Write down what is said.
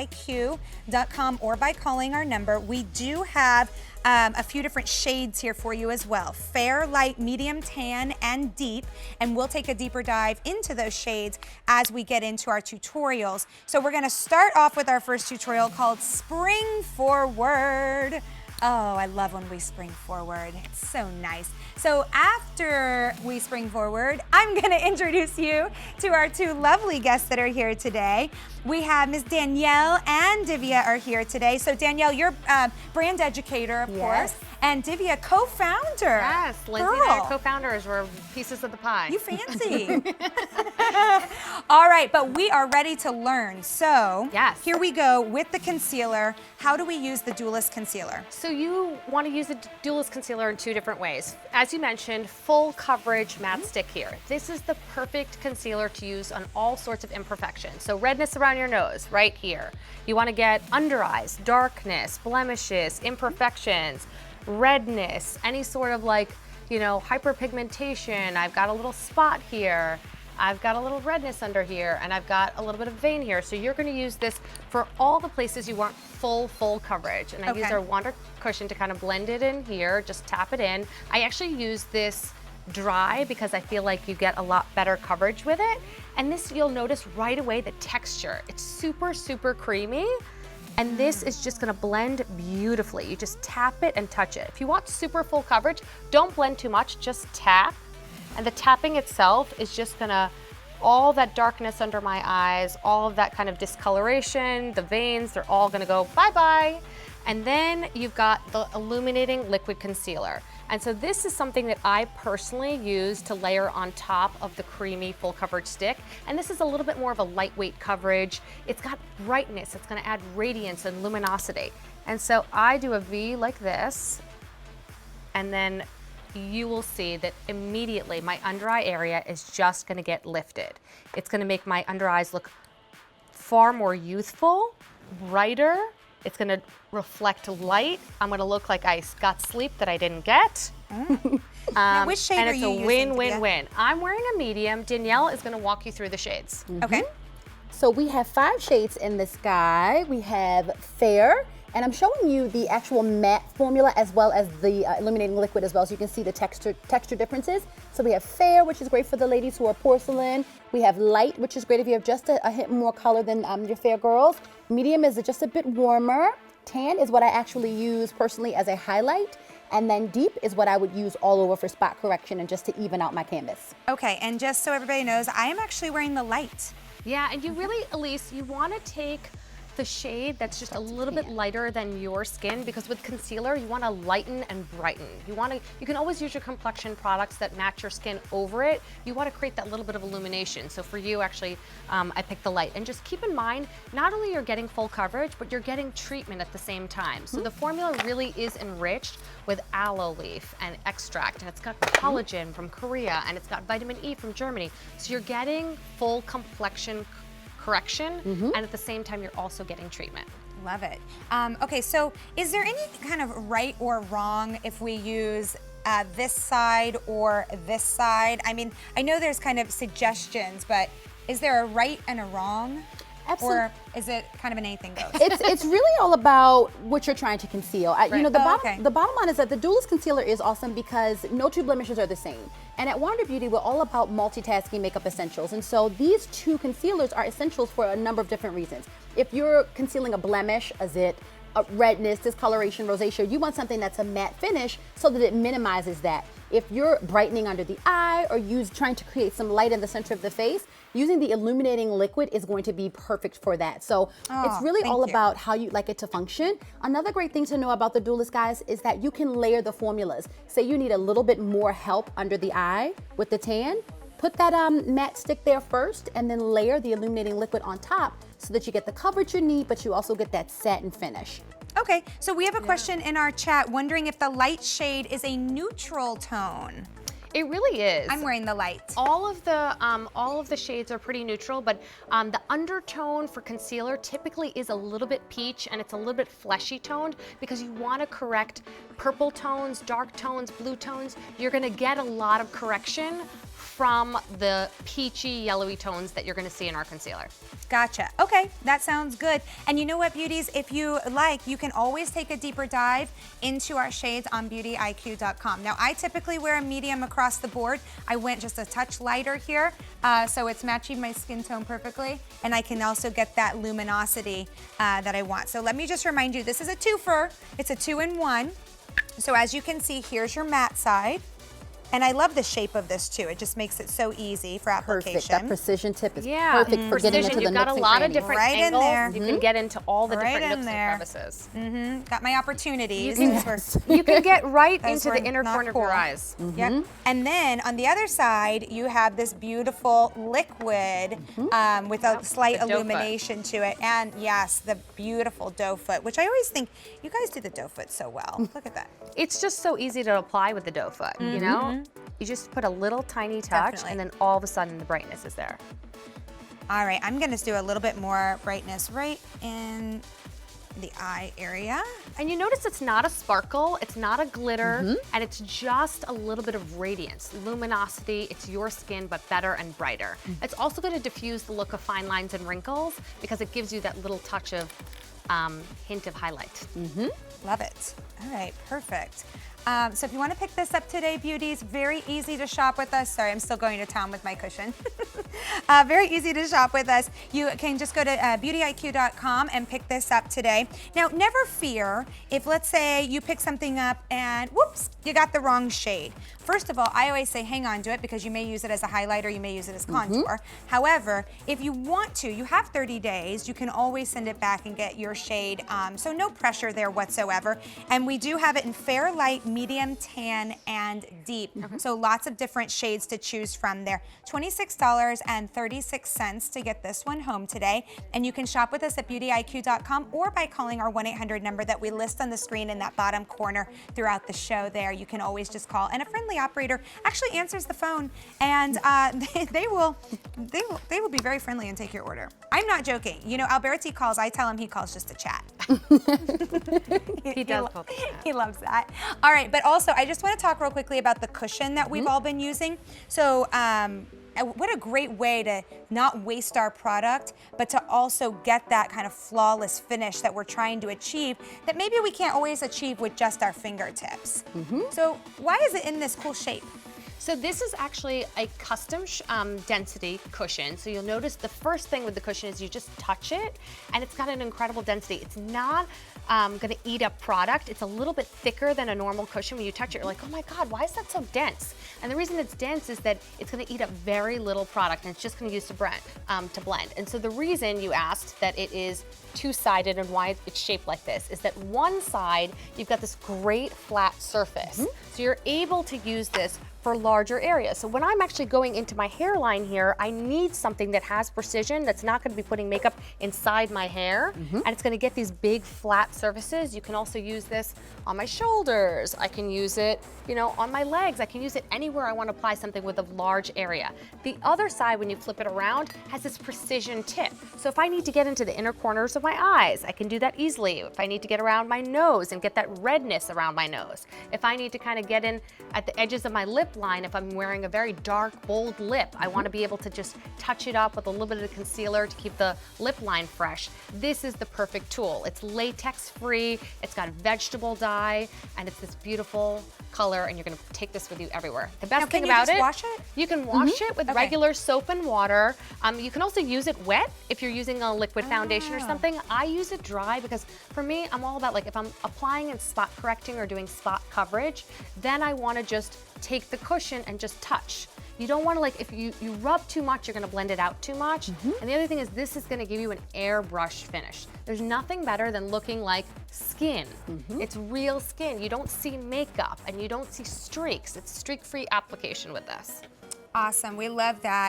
QVIQ.com or by calling our number. We do have a few different shades here for you as well. Fair, light, medium, tan, and deep. And we'll take a deeper dive into those shades as we get into our tutorials. So we're gonna start off with our first tutorial called Spring Forward. Oh, I love when we spring forward. It's so nice. So after we spring forward, I'm gonna introduce you to our two lovely guests that are here today. We have Ms. Danielle and Divya are here today. So Danielle, you're brand educator, of course, and Divya, co-founder. Yes, Lindsay and I are co-founders. We're pieces of the pie. You fancy. All right, but we are ready to learn. So here we go with the concealer. How do we use the Dualist concealer? So you want to use the Dualist concealer in two different ways. As you mentioned, full coverage matte stick here. This is the perfect concealer to use on all sorts of imperfections. So redness around your nose, right here. You want to get under eyes, darkness, blemishes, imperfections, redness, any sort of like, you know, hyperpigmentation. I've got a little spot here. I've got a little redness under here, and I've got a little bit of vein here. So you're gonna use this for all the places you want full coverage. And I use our Wander cushion to kind of blend it in here, just tap it in. I actually use this dry because I feel like you get a lot better coverage with it. And this, you'll notice right away the texture. It's super, super creamy. And this is just gonna blend beautifully. You just tap it and touch it. If you want super full coverage, don't blend too much, just tap. And the tapping itself is just gonna, all that darkness under my eyes, all of that kind of discoloration, the veins, they're all gonna go bye-bye. And then you've got the Illuminating Liquid Concealer. And so this is something that I personally use to layer on top of the creamy full coverage stick. And this is a little bit more of a lightweight coverage. It's got brightness, it's gonna add radiance and luminosity. And so I do a V like this, and then you will see that immediately my under eye area is just gonna get lifted. It's gonna make my under eyes look far more youthful, brighter. It's gonna reflect light. I'm gonna look like I got sleep that I didn't get. Now, which shade are you using? And it's a win-win-win. I'm wearing a medium. Danielle is gonna walk you through the shades. Okay. So we have 5 shades in this guy. We have Fair, and I'm showing you the actual matte formula as well as the illuminating liquid as well, so you can see the texture differences. So we have Fair, which is great for the ladies who are porcelain. We have Light, which is great if you have just a hint more color than your fair girls. Medium is just a bit warmer. Tan is what I actually use personally as a highlight. And then Deep is what I would use all over for spot correction and just to even out my canvas. Okay, and just so everybody knows, I am actually wearing the light. Yeah, and you really, Elise, you want to take the shade that's just a little bit lighter than your skin, because with concealer you want to lighten and brighten. You can always use your complexion products that match your skin over it. You want to create that little bit of illumination. So for you, actually, I picked the light. And just keep in mind, not only you're getting full coverage, but you're getting treatment at the same time. So the formula really is enriched with aloe leaf and extract, and it's got collagen from Korea, and it's got vitamin E from Germany. So you're getting full complexion correction, and at the same time you're also getting treatment. Love it. Okay, so is there any kind of right or wrong if we use this side or this side? I mean, I know there's kind of suggestions, but is there a right and a wrong? Absolutely. Or is it kind of an anything goes? It's really all about what you're trying to conceal. You know, the bottom line is that the Dualist concealer is awesome because no two blemishes are the same. And at Wander Beauty, we're all about multitasking makeup essentials. And so these two concealers are essentials for a number of different reasons. If you're concealing a blemish, a zit, a redness, discoloration, rosacea, you want something that's a matte finish so that it minimizes that. If you're brightening under the eye or trying to create some light in the center of the face, using the illuminating liquid is going to be perfect for that. So it's really all about how you like it to function. Another great thing to know about the Dualist, guys, is that you can layer the formulas. Say you need a little bit more help under the eye with the tan, put that matte stick there first and then layer the illuminating liquid on top so that you get the coverage you need, but you also get that satin finish. Okay, so we have a question in our chat wondering if the light shade is a neutral tone. It really is. I'm wearing the light. All of the shades are pretty neutral, but the undertone for concealer typically is a little bit peach, and it's a little bit fleshy toned because you want to correct purple tones, dark tones, blue tones. You're going to get a lot of correction from the peachy, yellowy tones that you're gonna see in our concealer. Gotcha. Okay, that sounds good. And you know what, beauties? If you like, you can always take a deeper dive into our shades on beautyiq.com. Now, I typically wear a medium across the board. I went just a touch lighter here, so it's matching my skin tone perfectly, and I can also get that luminosity that I want. So let me just remind you, this is a twofer. It's a 2-in-1. So as you can see, here's your matte side. And I love the shape of this too. It just makes it so easy for application. Perfect. That precision tip is perfect for getting into the You've got a nooks and lot of crannies. different Right in angles. there. You can get into all the Right different in nooks there. and crevices. Got my opportunities. You can get right Those into the were inner not corner of cool. your eyes. Yep. And then on the other side, you have this beautiful liquid with a slight the doe foot. illumination to it. And yes, the beautiful doe foot, which I always think, you guys do the doe foot so well. Look at that. It's just so easy to apply with the doe foot, you know? You just put a little tiny touch Definitely. and then all of a sudden the brightness is there. All right, I'm gonna do a little bit more brightness right in the eye area. And you notice it's not a sparkle, it's not a glitter, and it's just a little bit of radiance, luminosity. It's your skin, but better and brighter. It's also going to diffuse the look of fine lines and wrinkles because it gives you that little touch of hint of highlight. Love it. All right, perfect. So if you want to pick this up today, beauties, very easy to shop with us. Sorry, I'm still going to town with my cushion. Very easy to shop with us. You can just go to beautyiq.com and pick this up today. Now, never fear if, let's say, you pick something up and whoops, you got the wrong shade. First of all, I always say hang on to it because you may use it as a highlighter, you may use it as contour. However, if you want to, you have 30 days, you can always send it back and get your shade. So no pressure there whatsoever. And we do have it in fair, light, medium, tan, and deep. So lots of different shades to choose from there. $26.36 to get this one home today. And you can shop with us at beautyiq.com or by calling our 1-800 number that we list on the screen in that bottom corner throughout the show there. You can always just call, and a friendly operator actually answers the phone, and they will be very friendly and take your order. I'm not joking. You know, Alberti calls, I tell him he calls just to chat. He does call to chat. He loves that. All right, but also I just want to talk real quickly about the cushion that we've all been using. So what a great way to not waste our product, but to also get that kind of flawless finish that we're trying to achieve that maybe we can't always achieve with just our fingertips. So why is it in this cool shape? So this is actually a custom density cushion. So you'll notice the first thing with the cushion is you just touch it and it's got an incredible density. It's not gonna eat up product. It's a little bit thicker than a normal cushion. When you touch it, you're like, oh my God, why is that so dense? And the reason it's dense is that it's gonna eat up very little product and it's just gonna use to blend. And so the reason you asked that it is two-sided and why it's shaped like this is that one side, you've got this great flat surface. So you're able to use this for larger areas. So when I'm actually going into my hairline here, I need something that has precision, that's not gonna be putting makeup inside my hair, and it's gonna get these big flat surfaces. You can also use this on my shoulders. I can use it, you know, on my legs. I can use it anywhere I wanna apply something with a large area. The other side, when you flip it around, has this precision tip. So if I need to get into the inner corners of my eyes, I can do that easily. If I need to get around my nose and get that redness around my nose. If I need to kind of get in at the edges of my lip line, if I'm wearing a very dark, bold lip, I want to be able to just touch it up with a little bit of concealer to keep the lip line fresh. This is the perfect tool. It's latex free, it's got vegetable dye, and it's this beautiful color, and you're going to take this with you everywhere. The best thing about it, wash it? you can wash it with regular soap and water. You can also use it wet if you're using a liquid foundation or something. I use it dry because for me, I'm all about, like, if I'm applying and spot correcting or doing spot coverage, then I want to just take the cushion and just touch. You don't want to, like, if you rub too much, you're going to blend it out too much. And the other thing is this is going to give you an airbrush finish. There's nothing better than looking like skin. It's real skin. You don't see makeup and you don't see streaks. It's streak-free application with this. Awesome, we love that.